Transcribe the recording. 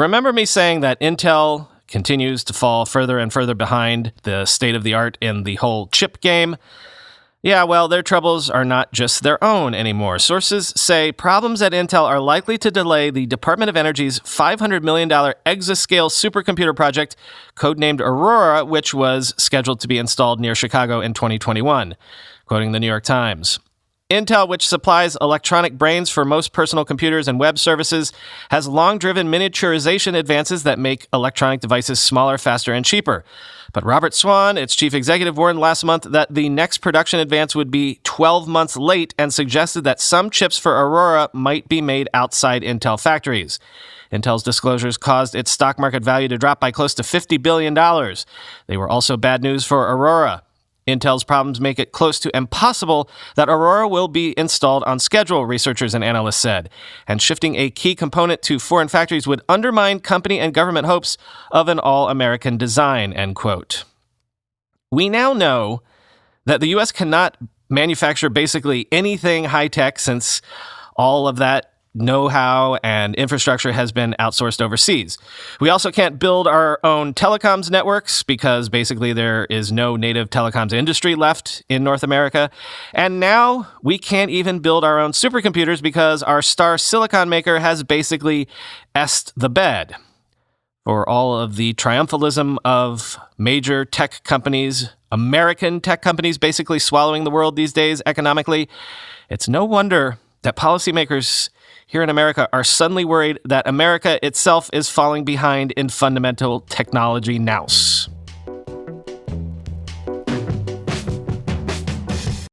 Remember me saying that Intel continues to fall further and further behind the state of the art in the whole chip game? Yeah, well, their troubles are not just their own anymore. Sources say problems at Intel are likely to delay the Department of Energy's $500 million exascale supercomputer project, codenamed Aurora, which was scheduled to be installed near Chicago in 2021, quoting the New York Times. Intel, which supplies electronic brains for most personal computers and web services, has long driven miniaturization advances that make electronic devices smaller, faster, and cheaper. But Robert Swan, its chief executive, warned last month that the next production advance would be 12 months late and suggested that some chips for Aurora might be made outside Intel factories. Intel's disclosures caused its stock market value to drop by close to $50 billion. They were also bad news for Aurora. Intel's problems make it close to impossible that Aurora will be installed on schedule, researchers and analysts said. And shifting a key component to foreign factories would undermine company and government hopes of an all-American design, end quote. We now know that the U.S. cannot manufacture basically anything high-tech since all of that know-how and infrastructure has been outsourced overseas. We also can't build our own telecoms networks because basically there is no native telecoms industry left in North America. And now we can't even build our own supercomputers because our star silicon maker has basically essed the bed. For all of the triumphalism of major tech companies, American tech companies basically swallowing the world these days economically, it's no wonder that policymakers here in America are suddenly worried that America itself is falling behind in fundamental technology nows.